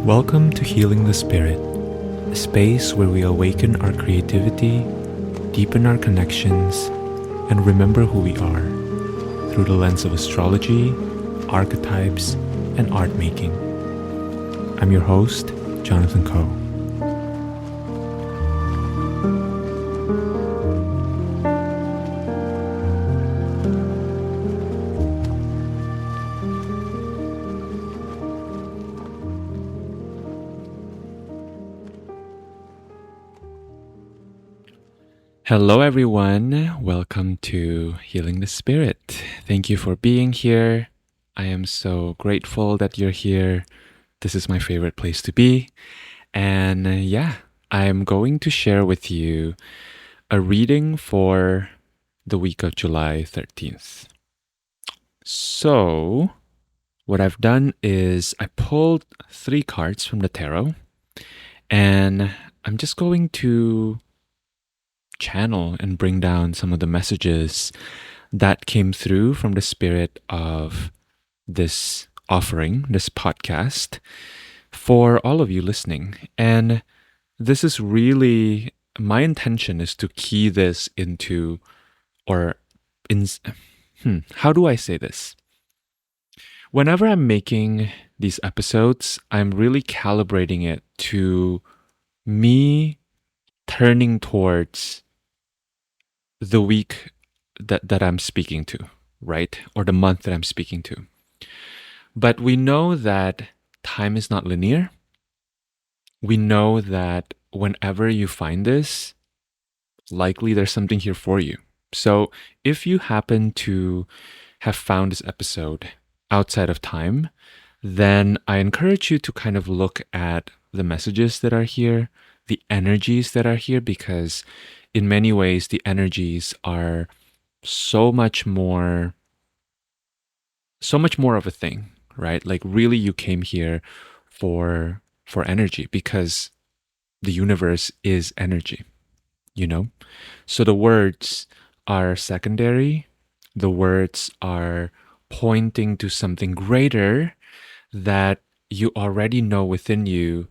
Welcome to Healing the Spirit, a space where we awaken our creativity, deepen our connections, and remember who we are through the lens of astrology, archetypes, and art making. I'm your host, Jonathan Coe. Hello everyone, welcome to Healing the Spirit. Thank you for being here. I am so grateful that you're here. This is my favorite place to be. And I am going to share with you a reading for the week of July 13th. So, what I've done is I pulled 3 cards from the tarot, and I'm just going to channel and bring down some of the messages that came through from the spirit of this offering, this podcast, for all of you listening. And this is really, my intention is to key this into, how do I say this? Whenever I'm making these episodes, I'm really calibrating it to me turning towards the week that I'm speaking to, right? Or the month that I'm speaking to. But we know that time is not linear. We know that whenever you find this, likely there's something here for you. So if you happen to have found this episode outside of time, then I encourage you to kind of look at the messages that are here, the energies that are here, because in many ways, the energies are so much more of a thing, right? Like really you came here for energy, because the universe is energy, you know? So the words are secondary. The words are pointing to something greater that you already know within you,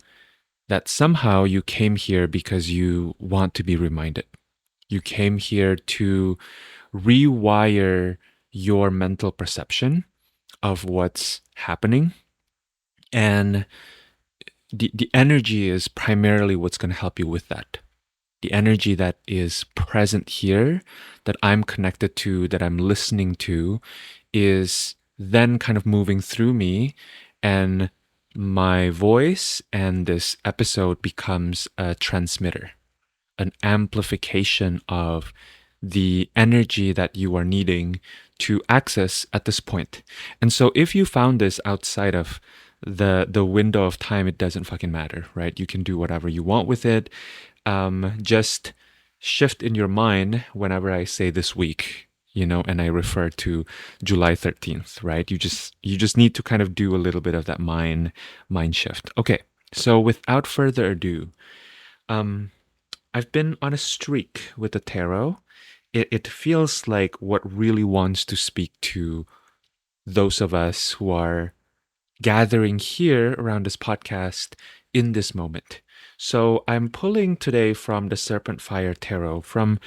that somehow you came here because you want to be reminded. You came here to rewire your mental perception of what's happening. And the energy is primarily what's going to help you with that. The energy that is present here, that I'm connected to, that I'm listening to, is then kind of moving through me, and my voice and this episode becomes a transmitter, an amplification of the energy that you are needing to access at this point. And so if you found this outside of the window of time, it doesn't fucking matter, right? You can do whatever you want with it. Just shift in your mind whenever I say this week, and I refer to July 13th, right? You just need to kind of do a little bit of that mind shift. Okay, so without further ado, I've been on a streak with the tarot. It feels like what really wants to speak to those of us who are gathering here around this podcast in this moment. So I'm pulling today from the Serpent Fire Tarot, from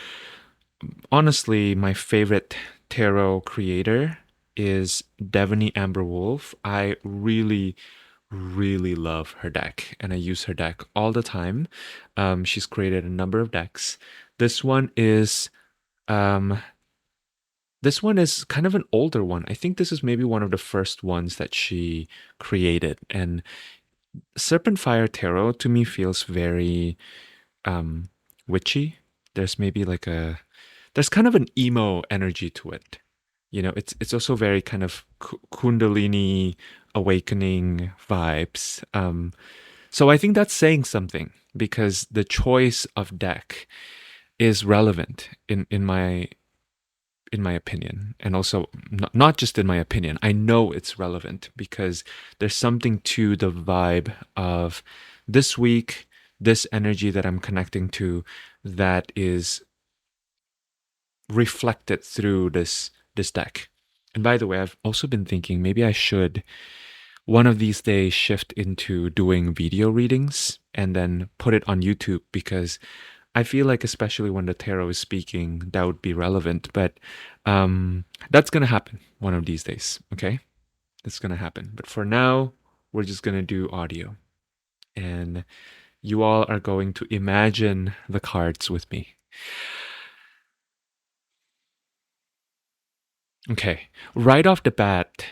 honestly my favorite tarot creator is Devaney Amber Wolf. I really love her deck, and I use her deck all the time. She's created a number of decks. This one is kind of an older one. I think this is maybe one of the first ones that she created. And Serpent Fire Tarot to me feels very witchy. There's maybe there's kind of an emo energy to it. It's also very kind of Kundalini awakening vibes. So I think that's saying something, because the choice of deck is relevant in my opinion, and also not just in my opinion. I know it's relevant because there's something to the vibe of this week, this energy that I'm connecting to, that is reflected through this deck. And by the way, I've also been thinking maybe I should one of these days shift into doing video readings and then put it on YouTube, because I feel like, especially when the tarot is speaking, that would be relevant. But that's going to happen one of these days. Okay. That's going to happen. But for now, we're just going to do audio. And you all are going to imagine the cards with me. Okay. Right off the bat,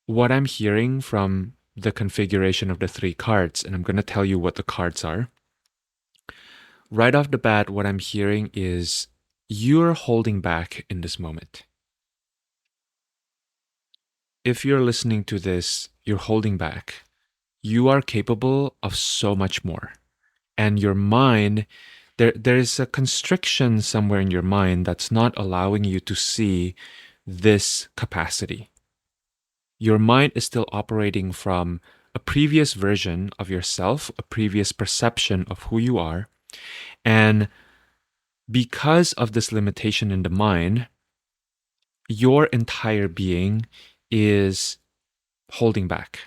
what I'm hearing from the configuration of the three cards, and I'm going to tell you what the cards are. Right off the bat, what I'm hearing is you're holding back in this moment. If you're listening to this, you're holding back. You are capable of so much more. And your mind, there is a constriction somewhere in your mind that's not allowing you to see this capacity. Your mind is still operating from a previous version of yourself, a previous perception of who you are. And because of this limitation in the mind, your entire being is holding back.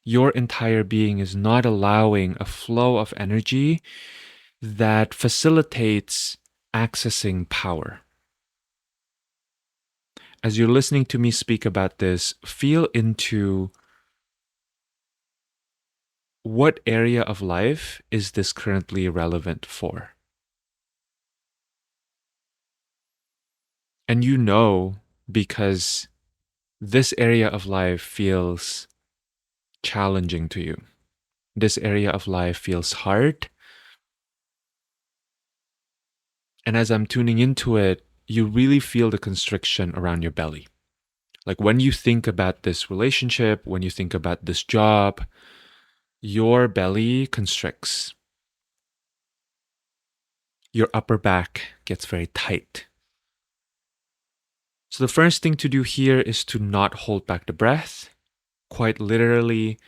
Your entire being is not allowing a flow of energy that facilitates accessing power. As you're listening to me speak about this, feel into what area of life is this currently relevant for? And you know, because this area of life feels challenging to you. This area of life feels hard. And as I'm tuning into it, you really feel the constriction around your belly. Like when you think about this relationship, when you think about this job, your belly constricts. Your upper back gets very tight. So the first thing to do here is to not hold back the breath. Quite literally,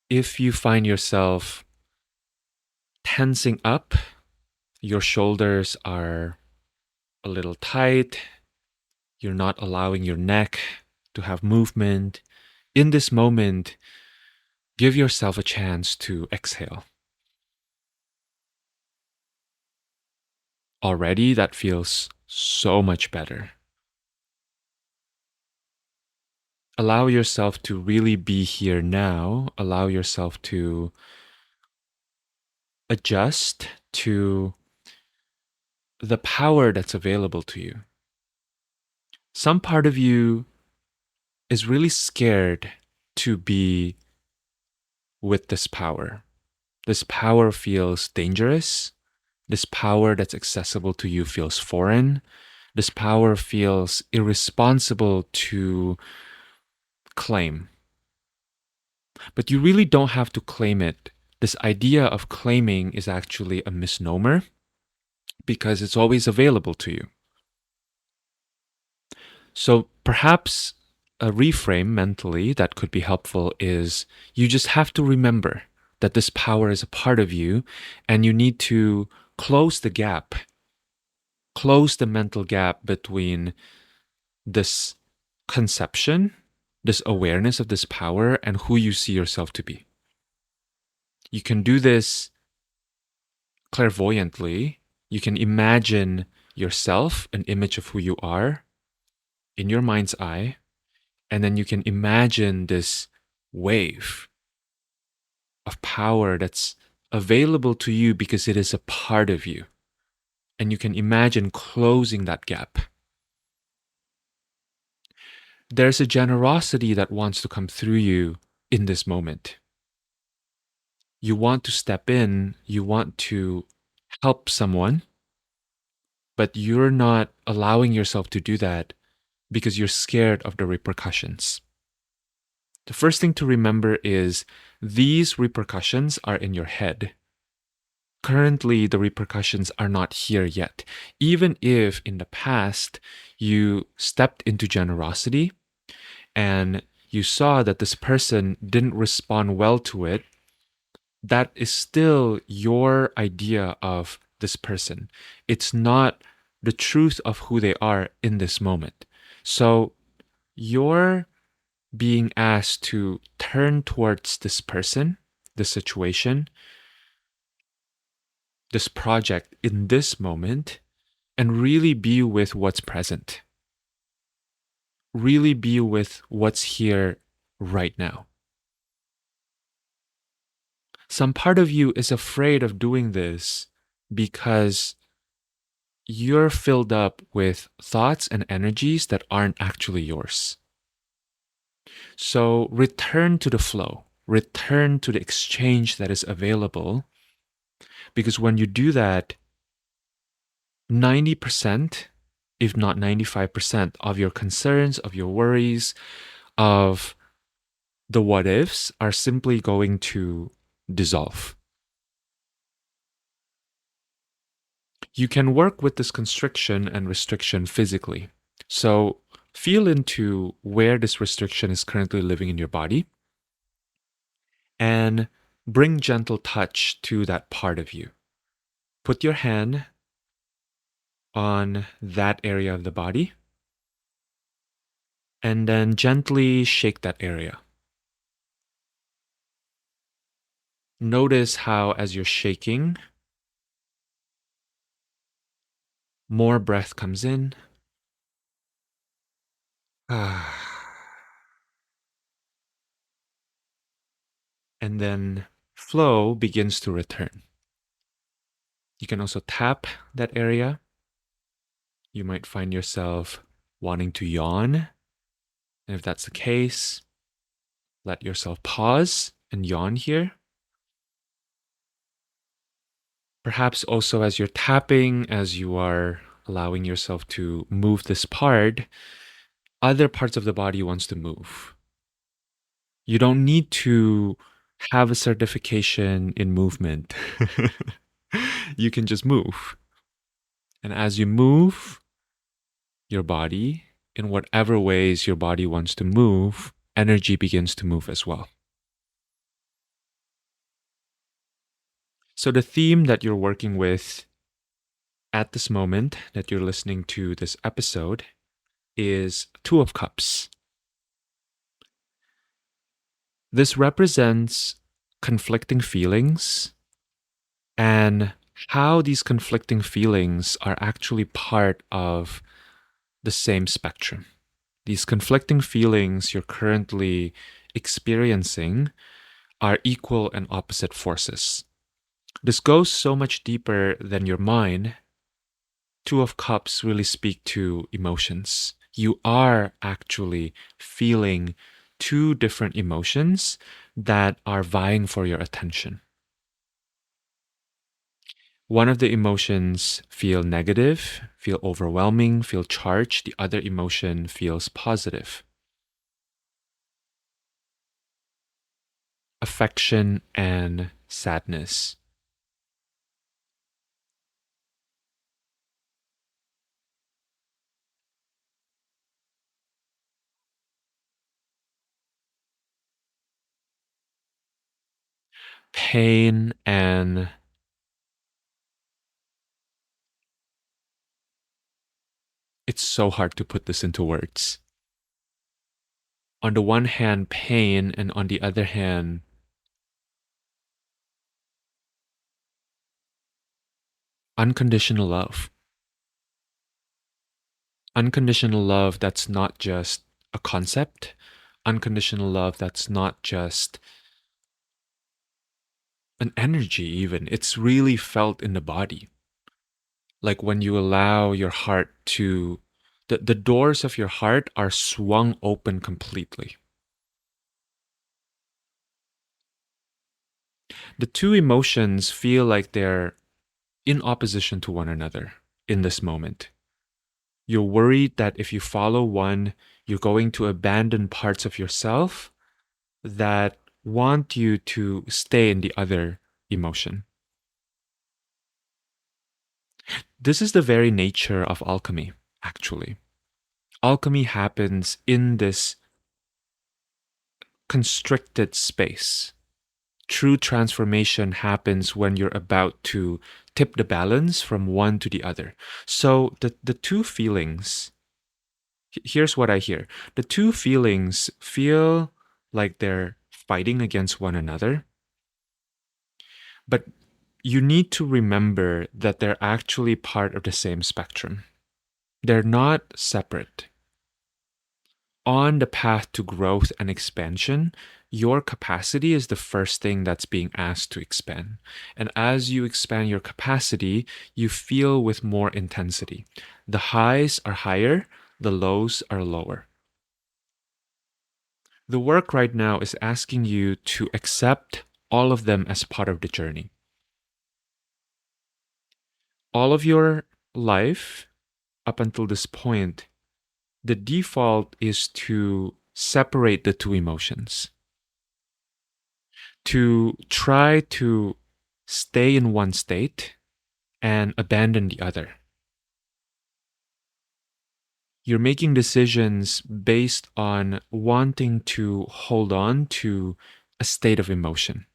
if you find yourself tensing up, your shoulders are a little tight, you're not allowing your neck to have movement, in this moment, give yourself a chance to exhale. Already, that feels so much better. Allow yourself to really be here now. Allow yourself to adjust to the power that's available to you. Some part of you is really scared to be with this power. This power feels dangerous. This power that's accessible to you feels foreign. This power feels irresponsible to claim. But you really don't have to claim it. This idea of claiming is actually a misnomer because it's always available to you. So perhaps a reframe mentally that could be helpful is you just have to remember that this power is a part of you, and you need to close the gap, close the mental gap between this conception, this awareness of this power, and who you see yourself to be. You can do this clairvoyantly. You can imagine yourself, an image of who you are, in your mind's eye, and then you can imagine this wave of power that's available to you because it is a part of you. And you can imagine closing that gap. There's a generosity that wants to come through you in this moment. You want to step in, you want to help someone, but you're not allowing yourself to do that because you're scared of the repercussions. The first thing to remember is these repercussions are in your head. Currently, the repercussions are not here yet. Even if in the past you stepped into generosity and you saw that this person didn't respond well to it, that is still your idea of this person. It's not the truth of who they are in this moment. So your being asked to turn towards this person, this situation, this project in this moment, and really be with what's present. Really be with what's here right now. Some part of you is afraid of doing this because you're filled up with thoughts and energies that aren't actually yours. So return to the flow, return to the exchange that is available, because when you do that, 90%, if not 95%, of your concerns, of your worries, of the what ifs are simply going to dissolve. You can work with this constriction and restriction physically. So feel into where this restriction is currently living in your body and bring gentle touch to that part of you. Put your hand on that area of the body and then gently shake that area. Notice how, as you're shaking, more breath comes in. And then flow begins to return. You can also tap that area. You might find yourself wanting to yawn. And if that's the case, let yourself pause and yawn here. Perhaps also as you're tapping, as you are allowing yourself to move this part, other parts of the body wants to move. You don't need to have a certification in movement. You can just move. And as you move your body, in whatever ways your body wants to move, energy begins to move as well. So the theme that you're working with at this moment that you're listening to this episode is Two of Cups. This represents conflicting feelings and how these conflicting feelings are actually part of the same spectrum. These conflicting feelings you're currently experiencing are equal and opposite forces. This goes so much deeper than your mind. Two of Cups really speak to emotions. You are actually feeling two different emotions that are vying for your attention. One of the emotions feel negative, feel overwhelming, feel charged. The other emotion feels positive. Affection and sadness. Pain and it's so hard to put this into words. On the one hand, pain, and on the other hand, unconditional love. Unconditional love that's not just a concept, unconditional love that's not just an energy, even. It's really felt in the body. Like when you allow your heart to, the doors of your heart are swung open completely. The two emotions feel like they're in opposition to one another in this moment. You're worried that if you follow one, you're going to abandon parts of yourself that want you to stay in the other emotion. This is the very nature of alchemy, actually. Alchemy happens in this constricted space. True transformation happens when you're about to tip the balance from one to the other. So the two feelings Here's what I hear. The two feelings feel like they're fighting against one another, but you need to remember that they're actually part of the same spectrum. They're not separate. On the path to growth and expansion, your capacity is the first thing that's being asked to expand. And as you expand your capacity, you feel with more intensity. The highs are higher, the lows are lower. The work right now is asking you to accept all of them as part of the journey. All of your life up until this point, the default is to separate the two emotions, to try to stay in one state and abandon the other. You're making decisions based on wanting to hold on to a state of emotion.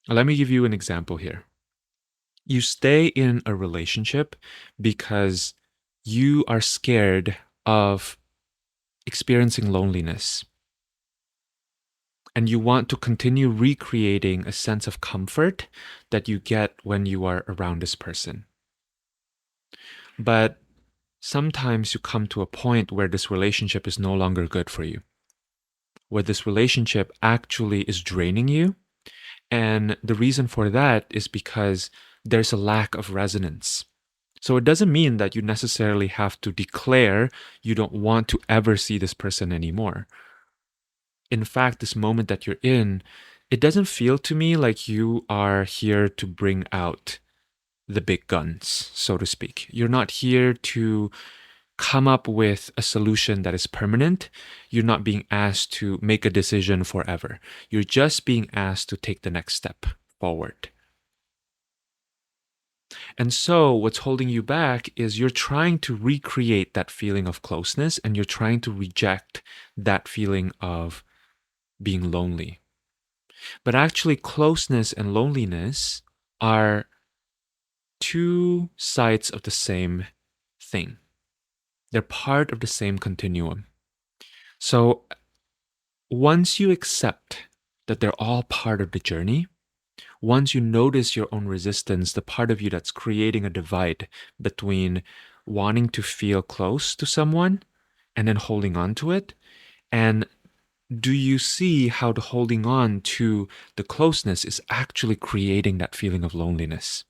Let me give you an example here. You stay in a relationship because you are scared of experiencing loneliness. And you want to continue recreating a sense of comfort that you get when you are around this person. But sometimes you come to a point where this relationship is no longer good for you, where this relationship actually is draining you. And the reason for that is because there's a lack of resonance. So it doesn't mean that you necessarily have to declare you don't want to ever see this person anymore. In fact, this moment that you're in, it doesn't feel to me like you are here to bring out the big guns, so to speak. You're not here to come up with a solution that is permanent. You're not being asked to make a decision forever. You're just being asked to take the next step forward. And so, what's holding you back is you're trying to recreate that feeling of closeness and you're trying to reject that feeling of being lonely. But actually, closeness and loneliness are two sides of the same thing. They're part of the same continuum. So once you accept that they're all part of the journey, once you notice your own resistance, the part of you that's creating a divide between wanting to feel close to someone and then holding on to it, and do you see how the holding on to the closeness is actually creating that feeling of loneliness?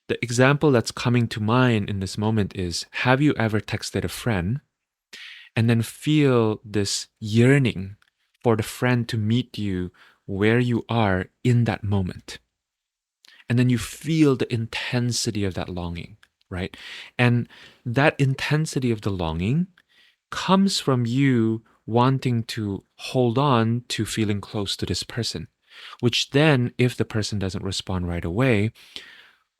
The example that's coming to mind in this moment is, have you ever texted a friend and then feel this yearning for the friend to meet you where you are in that moment? And then you feel the intensity of that longing, right? And that intensity of the longing comes from you wanting to hold on to feeling close to this person, which then, if the person doesn't respond right away,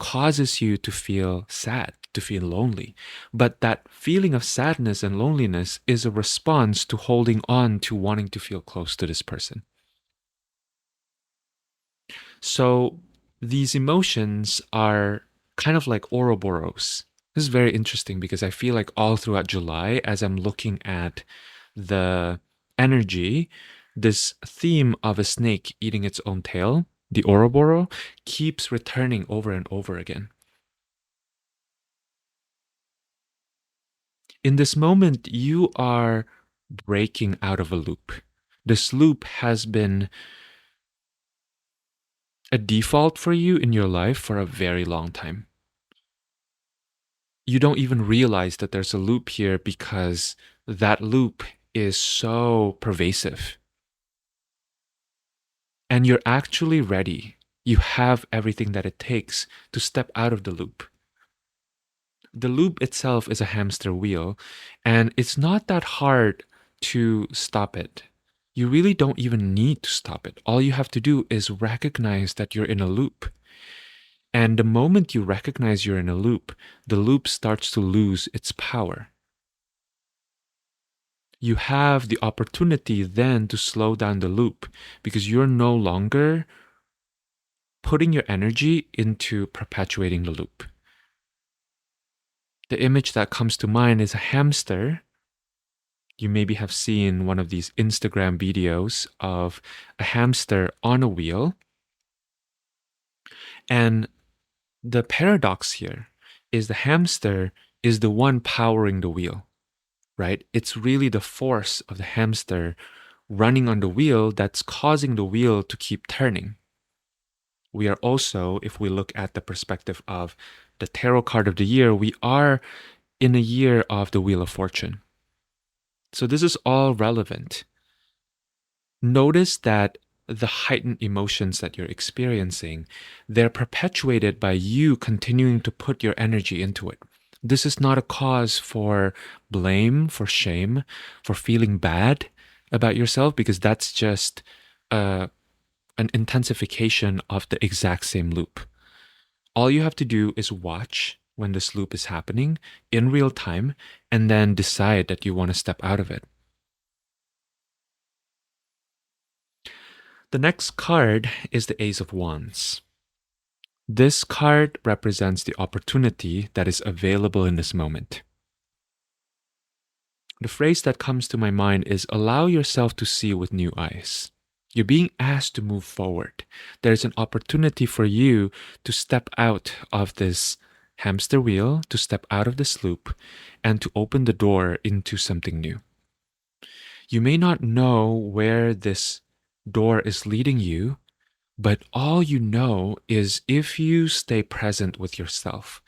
causes you to feel sad, to feel lonely. But that feeling of sadness and loneliness is a response to holding on to wanting to feel close to this person. So these emotions are kind of like Ouroboros. This is very interesting because I feel like all throughout July, as I'm looking at the energy, this theme of a snake eating its own tail, the Ouroboro, keeps returning over and over again. In this moment, you are breaking out of a loop. This loop has been a default for you in your life for a very long time. You don't even realize that there's a loop here because that loop is so pervasive. And you're actually ready. You have everything that it takes to step out of the loop. The loop itself is a hamster wheel, and it's not that hard to stop it. You really don't even need to stop it. All you have to do is recognize that you're in a loop. And the moment you recognize you're in a loop, the loop starts to lose its power. You have the opportunity then to slow down the loop because you're no longer putting your energy into perpetuating the loop. The image that comes to mind is a hamster. You maybe have seen one of these Instagram videos of a hamster on a wheel. And the paradox here is the hamster is the one powering the wheel, right? It's really the force of the hamster running on the wheel that's causing the wheel to keep turning. We are also, if we look at the perspective of the tarot card of the year, we are in a year of the Wheel of Fortune. So this is all relevant. Notice that the heightened emotions that you're experiencing, they're perpetuated by you continuing to put your energy into it. This is not a cause for blame, for shame, for feeling bad about yourself, because that's just an intensification of the exact same loop. All you have to do is watch when this loop is happening in real time and then decide that you want to step out of it. The next card is the Ace of Wands. This card represents the opportunity that is available in this moment. The phrase that comes to my mind is allow yourself to see with new eyes. You're being asked to move forward. There's an opportunity for you to step out of this hamster wheel, to step out of this loop, and to open the door into something new. You may not know where this door is leading you, but all you know is if you stay present with yourself,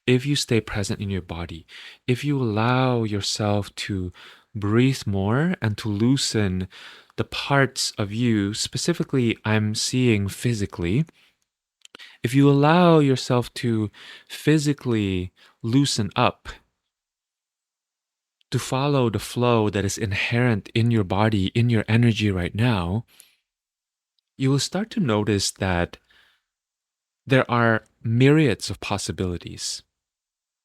if you stay present in your body, if you allow yourself to breathe more and to loosen the parts of you, specifically, I'm seeing physically, if you allow yourself to physically loosen up, to follow the flow that is inherent in your body, in your energy right now, you will start to notice that there are myriads of possibilities.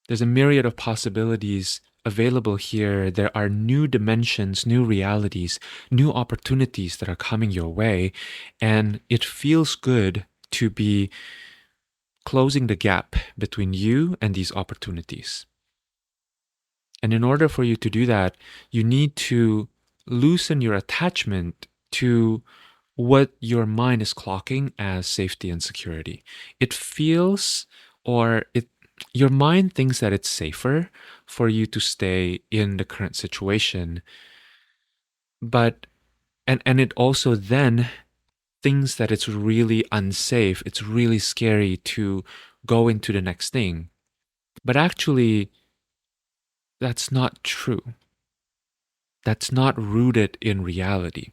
There's a myriad of possibilities available here. There are new dimensions, new realities, new opportunities that are coming your way. And it feels good to be closing the gap between you and these opportunities. And in order for you to do that, you need to loosen your attachment to what your mind is clocking as safety and security. It feels, or your mind thinks that it's safer for you to stay in the current situation, but and it also then thinks that it's really unsafe, it's really scary to go into the next thing. But actually, that's not true. That's not rooted in reality,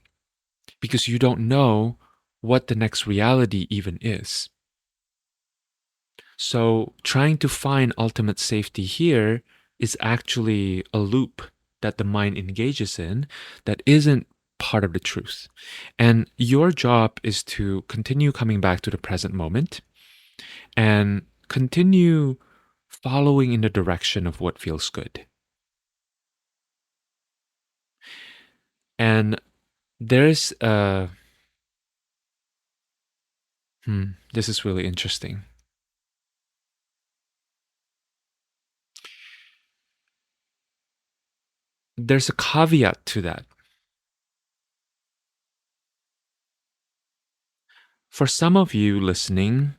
because you don't know what the next reality even is. So trying to find ultimate safety here is actually a loop that the mind engages in that isn't part of the truth. And your job is to continue coming back to the present moment and continue following in the direction of what feels good. And there's a this is really interesting. There's a caveat to that. For some of you listening,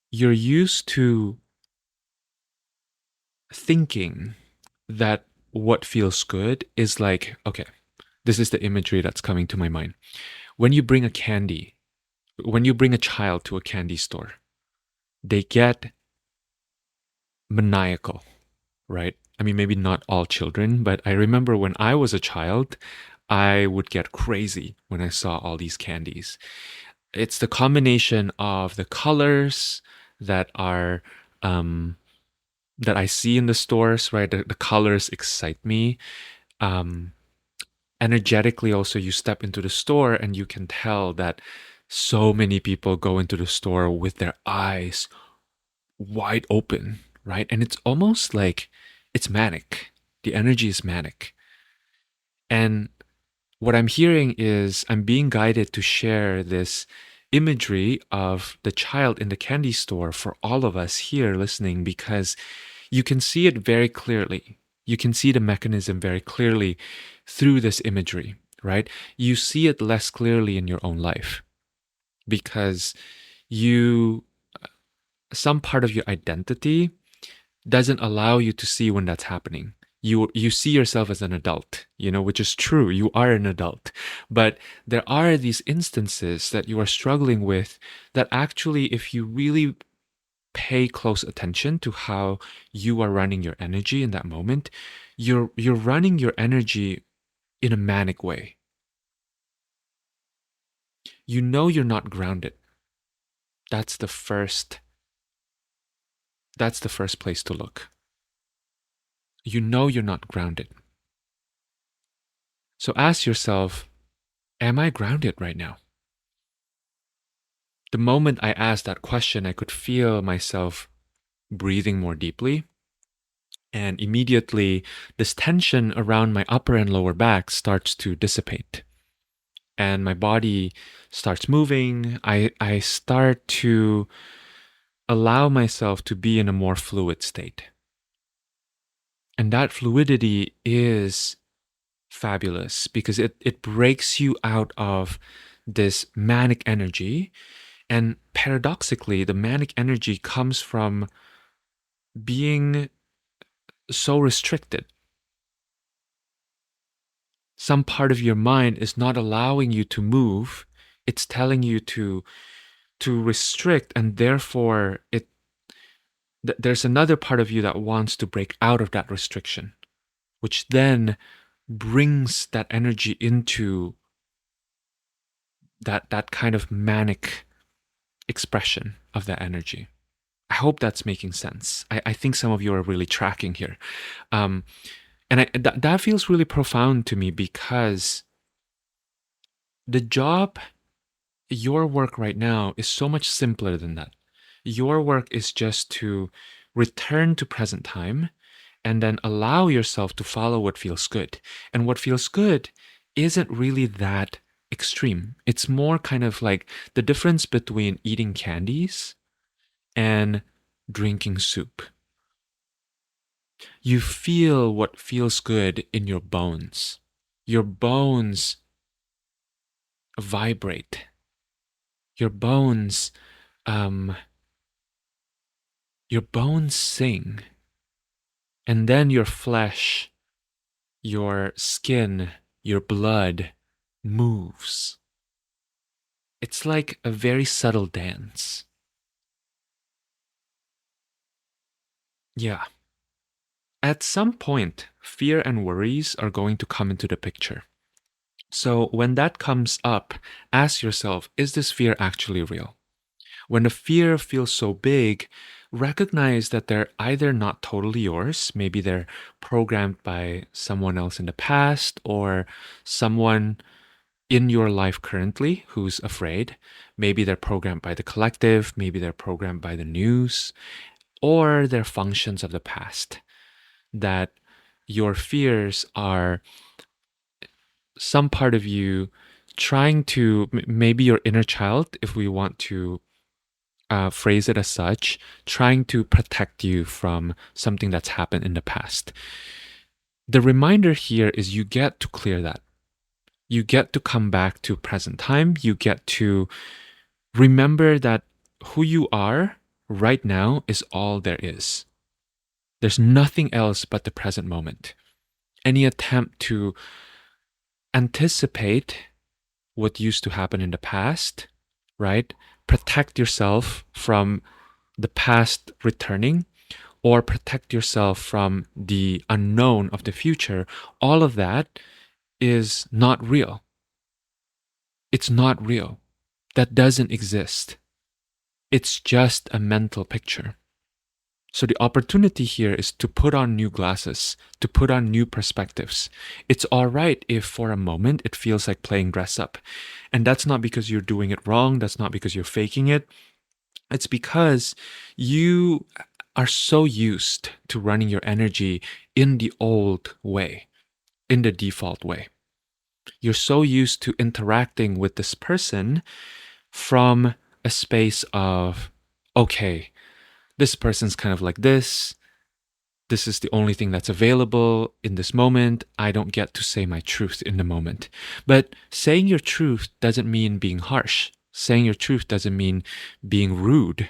you're used to thinking that what feels good is like, okay, this is the imagery that's coming to my mind. When you bring a candy, when you bring a child to a candy store, they get maniacal, right? I mean, maybe not all children, but I remember when I was a child, I would get crazy when I saw all these candies. It's the combination of the colors that are that I see in the stores, right? The colors excite me. Energetically, also, you step into the store and you can tell that so many people go into the store with their eyes wide open, right? And it's almost like it's manic. The energy is manic. And what I'm hearing is I'm being guided to share this imagery of the child in the candy store for all of us here listening, because you can see it very clearly. You can see the mechanism very clearly through this imagery, right? You see it less clearly in your own life because you some part of your identity doesn't allow you to see when that's happening. You see yourself as an adult, which is true. You are an adult. But there are these instances that you are struggling with that actually, if you really pay close attention to how you are running your energy in that moment, you're running your energy in a manic way. You're not grounded. That's the first place to look. You're not grounded. So ask yourself, am I grounded right now? The moment I asked that question, I could feel myself breathing more deeply. And immediately, this tension around my upper and lower back starts to dissipate. And my body starts moving. I start to allow myself to be in a more fluid state. And that fluidity is fabulous because it breaks you out of this manic energy. And paradoxically, the manic energy comes from being so restricted. Some part of your mind is not allowing you to move. It's telling you to restrict, and therefore there's another part of you that wants to break out of that restriction, which then brings that energy into that kind of manic expression of that energy. I hope that's making sense. I think some of you are really tracking here. And that feels really profound to me because your work right now is so much simpler than that. Your work is just to return to present time and then allow yourself to follow what feels good. And what feels good isn't really that extreme. It's more kind of like the difference between eating candies and drinking soup. You feel what feels good in your bones. Your bones vibrate. Your bones sing. And then your flesh, your skin, your blood moves. It's like a very subtle dance. Yeah. At some point, fear and worries are going to come into the picture. So when that comes up, ask yourself, is this fear actually real? When the fear feels so big, recognize that they're either not totally yours, maybe they're programmed by someone else in the past or someone in your life currently who's afraid. Maybe they're programmed by the collective, maybe they're programmed by the news, or they're functions of the past. That your fears are some part of you trying to, maybe your inner child, if we want to phrase it as such, trying to protect you from something that's happened in the past. The reminder here is you get to clear that. You get to come back to present time. You get to remember that who you are right now is all there is. There's nothing else but the present moment. Any attempt to anticipate what used to happen in the past, right? Protect yourself from the past returning or protect yourself from the unknown of the future. All of that is not real. It's not real. That doesn't exist. It's just a mental picture. So the opportunity here is to put on new glasses, to put on new perspectives. It's all right if for a moment it feels like playing dress up. And that's not because you're doing it wrong. That's not because you're faking it. It's because you are so used to running your energy in the old way, in the default way. You're so used to interacting with this person from a space of, okay, this person's kind of like this. This is the only thing that's available in this moment. I don't get to say my truth in the moment. But saying your truth doesn't mean being harsh. Saying your truth doesn't mean being rude.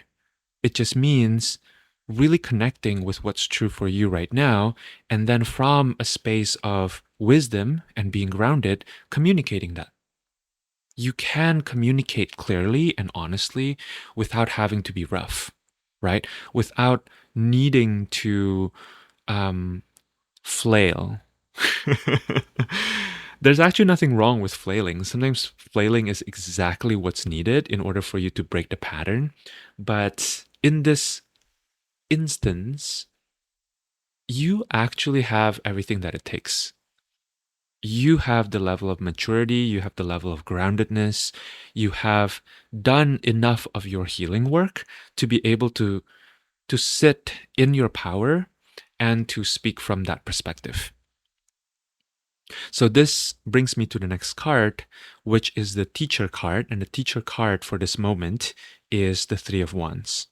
It just means really connecting with what's true for you right now. And then from a space of wisdom and being grounded, communicating that. You can communicate clearly and honestly without having to be rough, right? Without needing to flail. There's actually nothing wrong with flailing. Sometimes flailing is exactly what's needed in order for you to break the pattern. But in this instance, you actually have everything that it takes. You have the level of maturity, you have the level of groundedness, you have done enough of your healing work to be able to sit in your power and to speak from that perspective. So this brings me to the next card, which is the teacher card. And the teacher card for this moment is the Three of Wands.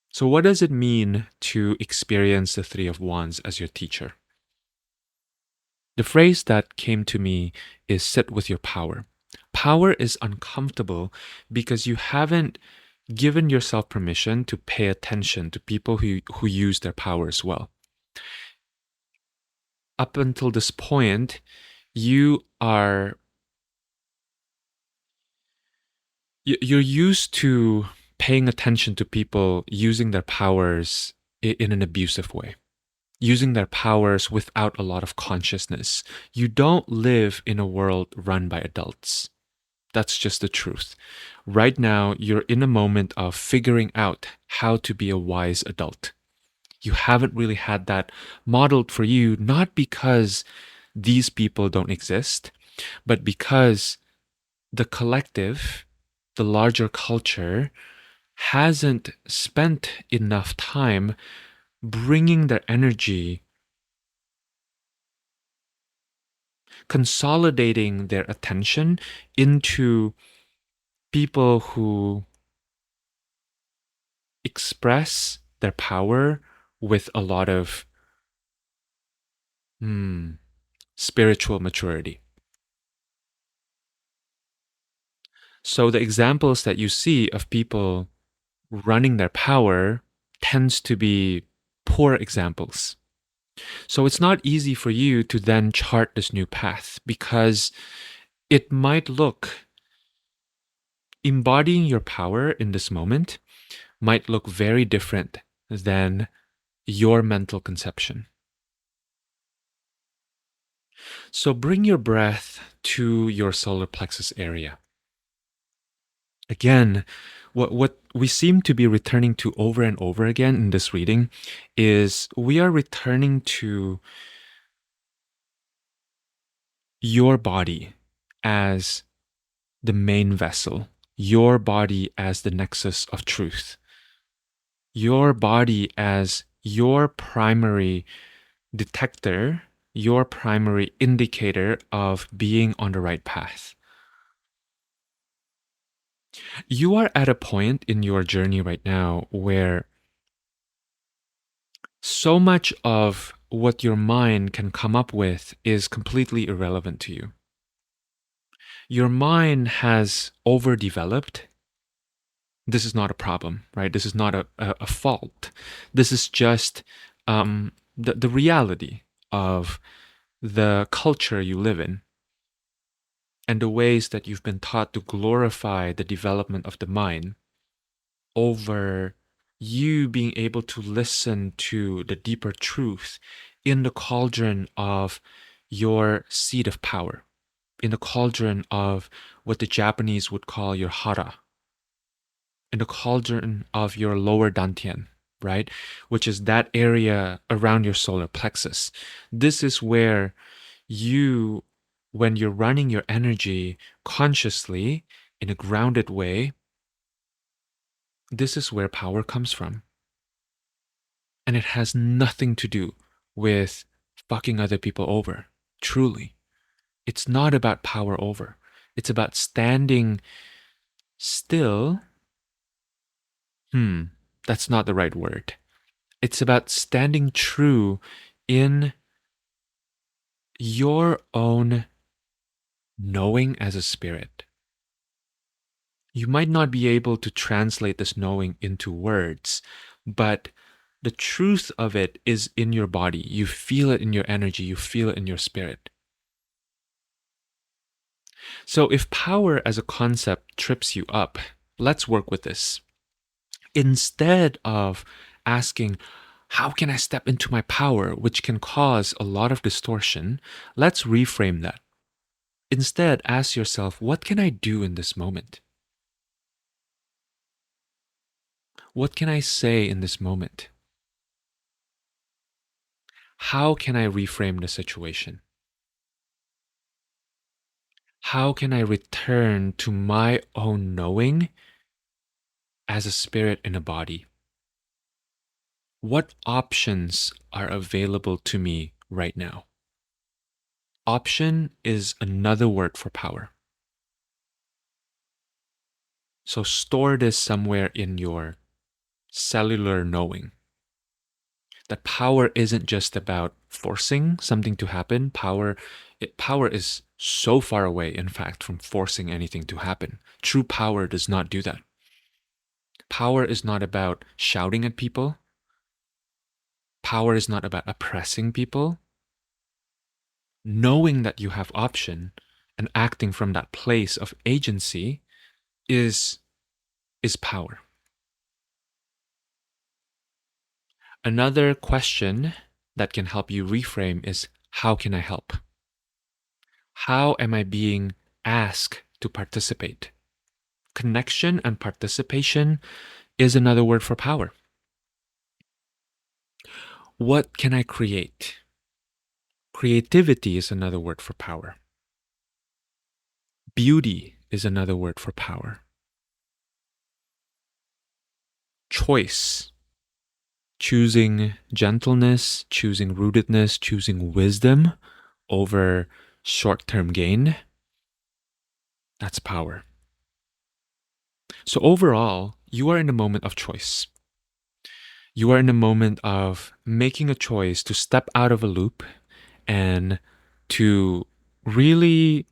So what does it mean to experience the Three of Wands as your teacher? The phrase that came to me is sit with your power. Power is uncomfortable because you haven't given yourself permission to pay attention to people who use their power as well. Up until this point, you're used to paying attention to people using their powers in an abusive way, using their powers without a lot of consciousness. You don't live in a world run by adults. That's just the truth. Right now, you're in a moment of figuring out how to be a wise adult. You haven't really had that modeled for you, not because these people don't exist, but because the collective, the larger culture, hasn't spent enough time bringing their energy, consolidating their attention into people who express their power with a lot of spiritual maturity. So the examples that you see of people running their power tends to be poor examples. So it's not easy for you to then chart this new path because it might look, embodying your power in this moment might look very different than your mental conception. So bring your breath to your solar plexus area. Again, what we seem to be returning to over and over again in this reading is we are returning to your body as the main vessel, your body as the nexus of truth, your body as your primary detector, your primary indicator of being on the right path. You are at a point in your journey right now where so much of what your mind can come up with is completely irrelevant to you. Your mind has overdeveloped. This is not a problem, right? This is not a fault. This is just the reality of the culture you live in and the ways that you've been taught to glorify the development of the mind over you being able to listen to the deeper truth in the cauldron of your seat of power, in the cauldron of what the Japanese would call your hara, in the cauldron of your lower dantian, right? Which is that area around your solar plexus. This is where you, when you're running your energy consciously in a grounded way, this is where power comes from. And it has nothing to do with fucking other people over. Truly. It's not about power over. It's about standing still, that's not the right word. It's about standing true in your own knowing as a spirit. You might not be able to translate this knowing into words, but the truth of it is in your body. You feel it in your energy, you feel it in your spirit. So if power as a concept trips you up, let's work with this. Instead of asking, how can I step into my power, which can cause a lot of distortion, let's reframe that. Instead, ask yourself, what can I do in this moment? What can I say in this moment? How can I reframe the situation? How can I return to my own knowing as a spirit in a body? What options are available to me right now? Option is another word for power. So store this somewhere in your cellular knowing. That power isn't just about forcing something to happen. Power is so far away, in fact, from forcing anything to happen. True power does not do that. Power is not about shouting at people. Power is not about oppressing people. Knowing that you have option and acting from that place of agency is power. Another question that can help you reframe is, how can I help? How am I being asked to participate? Connection and participation is another word for power. What can I create? Creativity is another word for power. Beauty is another word for power. Choice. Choosing gentleness, choosing rootedness, choosing wisdom over short-term gain. That's power. So overall, you are in a moment of choice. You are in a moment of making a choice to step out of a loop and to really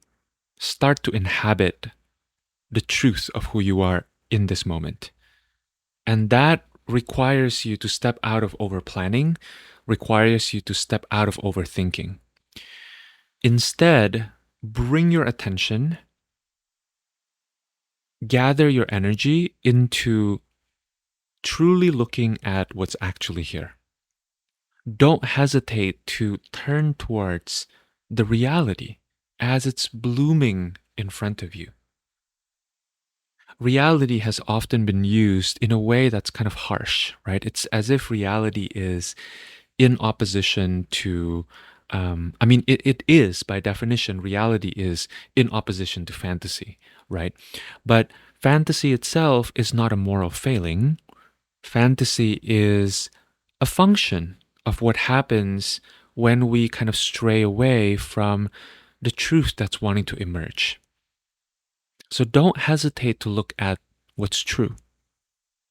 start to inhabit the truth of who you are in this moment. And that requires you to step out of over planning, requires you to step out of overthinking. Instead, bring your attention, gather your energy into truly looking at what's actually here. Don't hesitate to turn towards the reality as it's blooming in front of you. Reality has often been used in a way that's kind of harsh, right? It's as if reality is in opposition to, it is by definition, reality is in opposition to fantasy, right? But fantasy itself is not a moral failing. Fantasy is a function of what happens when we kind of stray away from the truth that's wanting to emerge. So don't hesitate to look at what's true.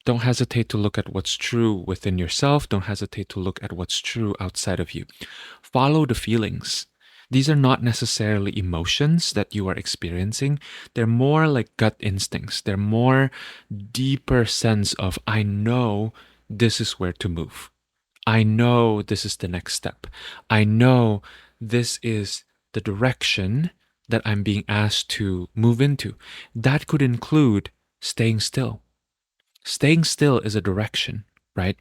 Don't hesitate to look at what's true within yourself. Don't hesitate to look at what's true outside of you. Follow the feelings. These are not necessarily emotions that you are experiencing. They're more like gut instincts. They're more deeper sense of, I know this is where to move. I know this is the next step. I know this is the direction that I'm being asked to move into. That could include staying still. Staying still is a direction, right?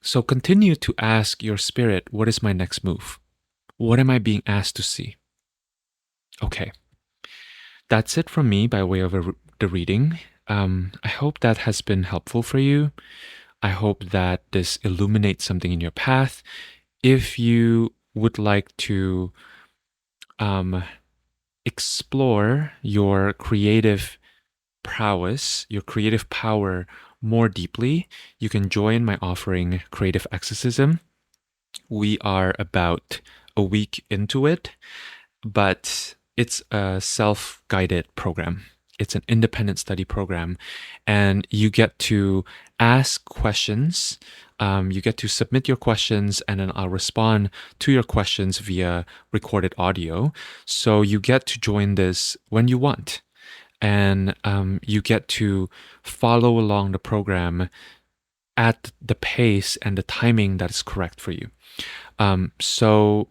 So continue to ask your spirit, what is my next move? What am I being asked to see? Okay. That's it from me by way of the reading. I hope that has been helpful for you. I hope that this illuminates something in your path. If you would like to explore your creative prowess, your creative power more deeply, you can join my offering, Creative Exorcism. We are about a week into it, but it's a self-guided program. It's an independent study program, and you get to ask questions. You get to submit your questions, and then I'll respond to your questions via recorded audio. So you get to join this when you want, and you get to follow along the program at the pace and the timing that is correct for you. So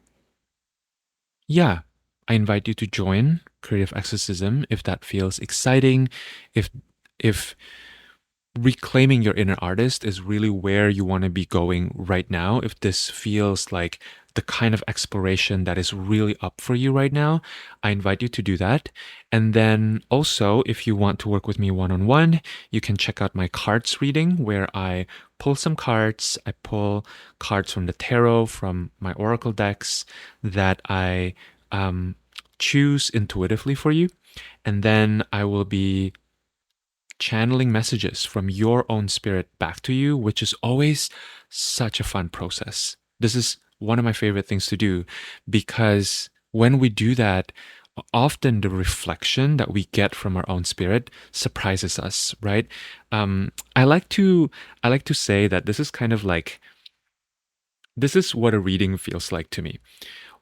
yeah, I invite you to join creative exorcism if that feels exciting, if if reclaiming your inner artist is really where you want to be going right now, if this feels like the kind of exploration that is really up for you right now, I invite you to do that. And then also, if you want to work with me one on one, you can check out my cards reading where I pull some cards. I pull cards from the tarot, from my oracle decks that I choose intuitively for you. And then I will be channeling messages from your own spirit back to you, which is always such a fun process. This is one of my favorite things to do because when we do that, often the reflection that we get from our own spirit surprises us, right? I like to say that this is kind of like this is what a reading feels like to me.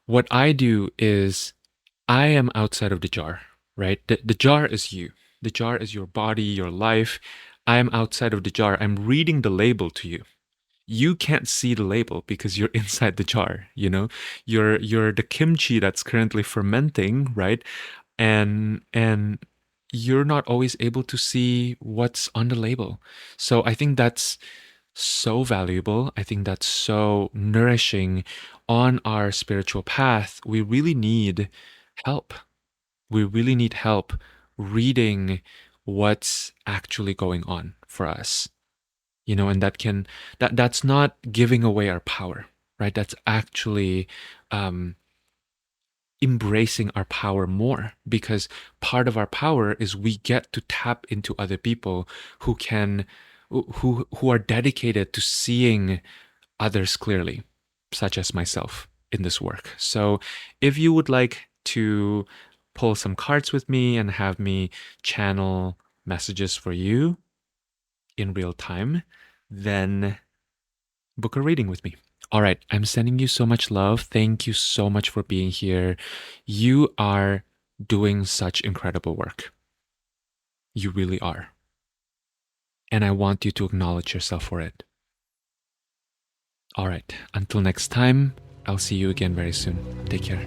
What I do is I am outside of the jar, right? The jar is you. The jar is your body, your life. I am outside of the jar. I'm reading the label to you. You can't see the label because you're inside the jar, you know? You're the kimchi that's currently fermenting, right? And you're not always able to see what's on the label. So I think that's so valuable. I think that's so nourishing on our spiritual path. We really need help. We really need help reading what's actually going on for us. You know, and that's not giving away our power, right? That's actually embracing our power more, because part of our power is we get to tap into other people who can who are dedicated to seeing others clearly, such as myself in this work. So if you would like to pull some cards with me and have me channel messages for you in real time, then book a reading with me. All right, I'm sending you so much love. Thank you so much for being here. You are doing such incredible work. You really are. And I want you to acknowledge yourself for it. All right, until next time, I'll see you again very soon. Take care.